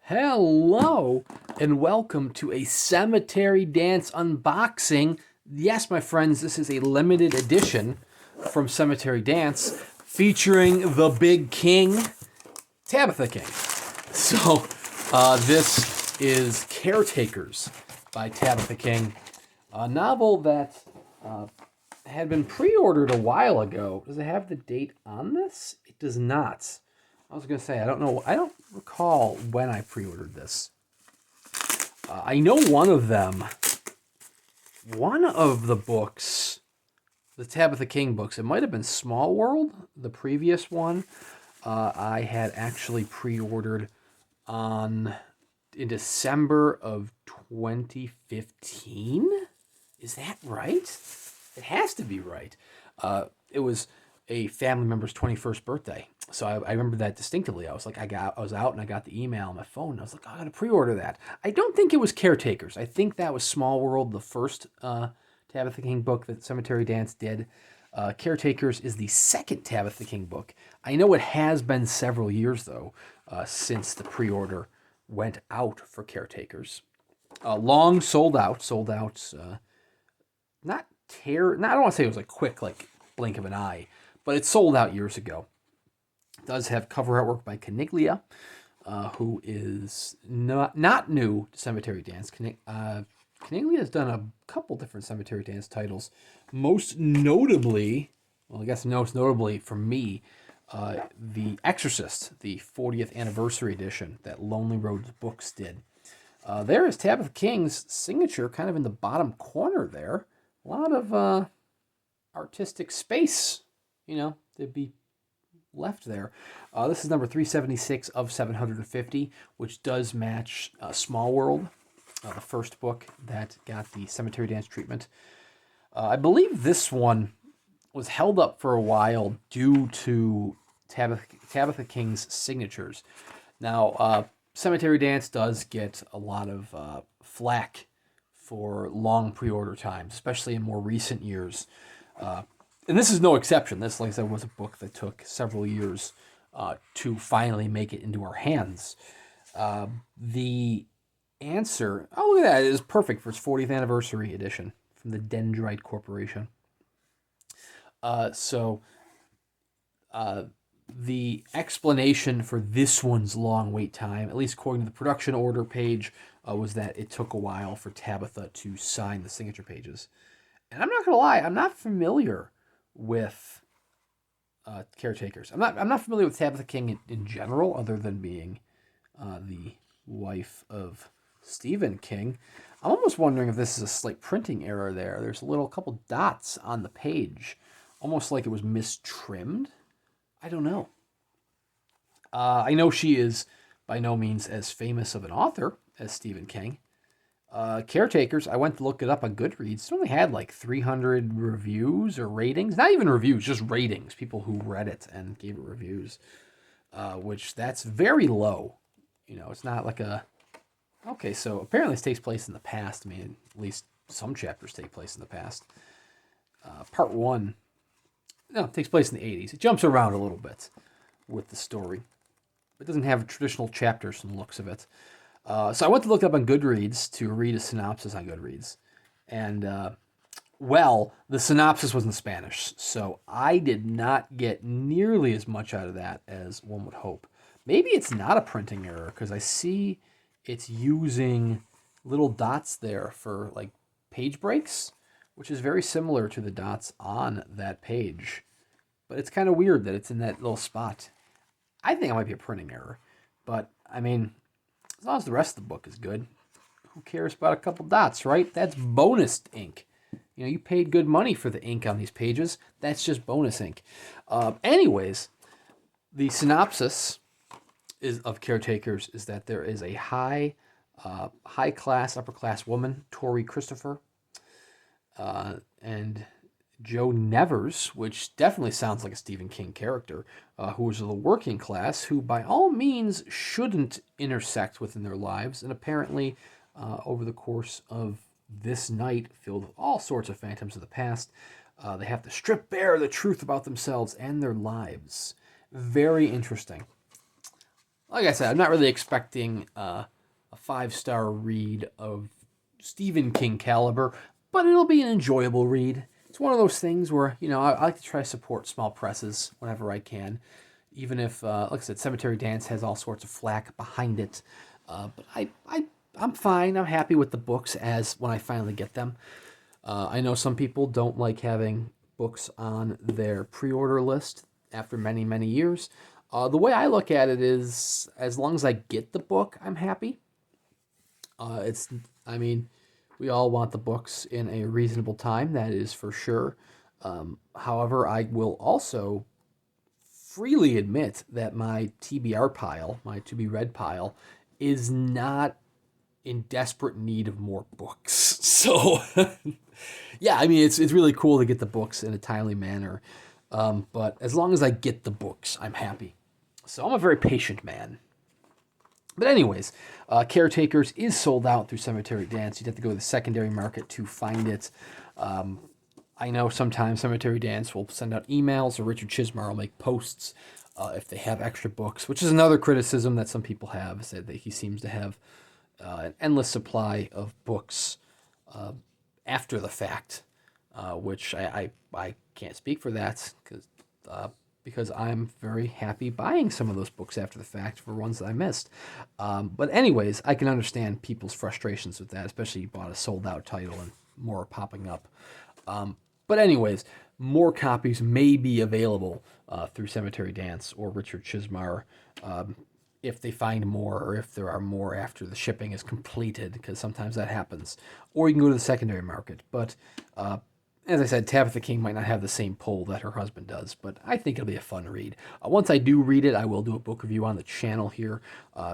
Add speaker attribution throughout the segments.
Speaker 1: Hello, and welcome to a Cemetery Dance unboxing. Yes, my friends, this is a limited edition from Cemetery Dance featuring the big king, Tabitha King. So, this is Caretakers by Tabitha King, a novel that had been pre-ordered a while ago. Does it have the date on this? It does not. I was going to say, I don't know. I don't recall when I pre-ordered this. I know one of the books, the Tabitha King books, it might have been Small World, the previous one. I had actually pre-ordered in December of 2015. Is that right? It has to be right. It was a family member's 21st birthday. So I remember that distinctively. I was like, I was out and I got the email on my phone. And I was like, oh, I got to pre-order that. I don't think it was Caretakers. I think that was Small World, the first Tabitha King book that Cemetery Dance did. Caretakers is the second Tabitha King book. I know it has been several years, though, since the pre-order went out for Caretakers. Long sold out. I don't want to say it was like quick, like blink of an eye, but it sold out years ago. It does have cover artwork by Caniglia, who is not new to Cemetery Dance. Caniglia has done a couple different Cemetery Dance titles. Most notably for me, The Exorcist, the 40th anniversary edition that Lonely Road Books did. There is Tabitha King's signature kind of in the bottom corner there. A lot of artistic space, to be left there. This is number 376 of 750, which does match Small World, the first book that got the Cemetery Dance treatment. I believe this one was held up for a while due to Tabitha King's signatures. Now, Cemetery Dance does get a lot of flack for long pre-order times, especially in more recent years. And this is no exception. This, like I said, was a book that took several years to finally make it into our hands. The answer, oh, look at that, it is perfect for its 40th anniversary edition from the Dendrite Corporation. The explanation for this one's long wait time, at least according to the production order page, was that it took a while for Tabitha to sign the signature pages. And I'm not going to lie, I'm not familiar with Caretakers. I'm not familiar with Tabitha King in general, other than being the wife of Stephen King. I'm almost wondering if this is a slight printing error there. There's a couple dots on the page, almost like it was mistrimmed. I don't know. I know she is by no means as famous of an author as Stephen King. Caretakers, I went to look it up on Goodreads. It only had like 300 reviews or ratings. Not even reviews, just ratings. People who read it and gave it reviews, which that's very low. It's not like a... Okay, so apparently this takes place in the past. I mean, at least some chapters take place in the past. Part 1, it takes place in the 80s. It jumps around a little bit with the story. It doesn't have traditional chapters from the looks of it. So I went to look up on Goodreads to read a synopsis on Goodreads. And, the synopsis was in Spanish, so I did not get nearly as much out of that as one would hope. Maybe it's not a printing error, because I see it's using little dots there for, like, page breaks, which is very similar to the dots on that page. But it's kind of weird that it's in that little spot. I think it might be a printing error. But, I mean, as long as the rest of the book is good, who cares about a couple dots, right? That's bonus ink. You paid good money for the ink on these pages. That's just bonus ink. Anyways, the synopsis of Caretakers is that there is a high-class, upper-class woman, Tori Christopher, and Joe Nevers, which definitely sounds like a Stephen King character, who is of the working class, who by all means shouldn't intersect within their lives, and apparently over the course of this night, filled with all sorts of phantoms of the past, they have to strip bare the truth about themselves and their lives. Very interesting. like I said, I'm not really expecting a 5-star read of Stephen King caliber, but it'll be an enjoyable read. It's one of those things where, I like to try to support small presses whenever I can, even if, like I said, Cemetery Dance has all sorts of flack behind it. But I'm fine. I'm happy with the books as when I finally get them. I know some people don't like having books on their pre-order list after many, many years. The way I look at it is, as long as I get the book, I'm happy. I mean, we all want the books in a reasonable time, that is for sure. However, I will also freely admit that my TBR pile, my to be read pile, is not in desperate need of more books. So, yeah, I mean, it's really cool to get the books in a timely manner. But as long as I get the books, I'm happy. So I'm a very patient man. But anyways, Caretakers is sold out through Cemetery Dance. You'd have to go to the secondary market to find it. I know sometimes Cemetery Dance will send out emails, or Richard Chizmar will make posts if they have extra books, which is another criticism that some people have, is that he seems to have an endless supply of books after the fact, which I can't speak for that because I'm very happy buying some of those books after the fact for ones that I missed. But anyways, I can understand people's frustrations with that, especially you bought a sold out title and more are popping up. But anyways, more copies may be available through Cemetery Dance or Richard Chizmar if they find more, or if there are more after the shipping is completed, because sometimes that happens. Or you can go to the secondary market. But as I said, Tabitha King might not have the same pull that her husband does, but I think it'll be a fun read. Once I do read it, I will do a book review on the channel here.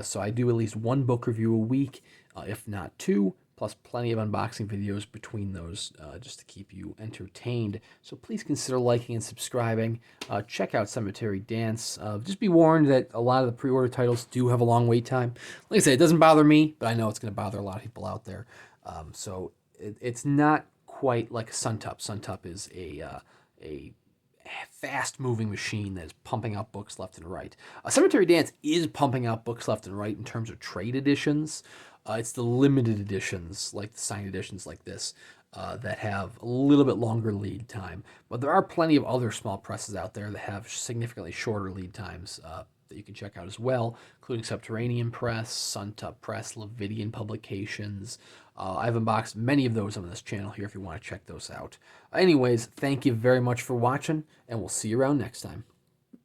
Speaker 1: So I do at least one book review a week, if not two, plus plenty of unboxing videos between those just to keep you entertained. So please consider liking and subscribing. Check out Cemetery Dance. Just be warned that a lot of the pre-order titles do have a long wait time. Like I said, it doesn't bother me, but I know it's going to bother a lot of people out there. So it's not quite like Suntup. Suntup is a fast-moving machine that is pumping out books left and right. Cemetery Dance is pumping out books left and right in terms of trade editions. It's the limited editions, like the signed editions like this, that have a little bit longer lead time. But there are plenty of other small presses out there that have significantly shorter lead times that you can check out as well, including Subterranean Press, Suntup Press, Levidian Publications. I've unboxed many of those on this channel here if you want to check those out. Anyways, thank you very much for watching, and we'll see you around next time.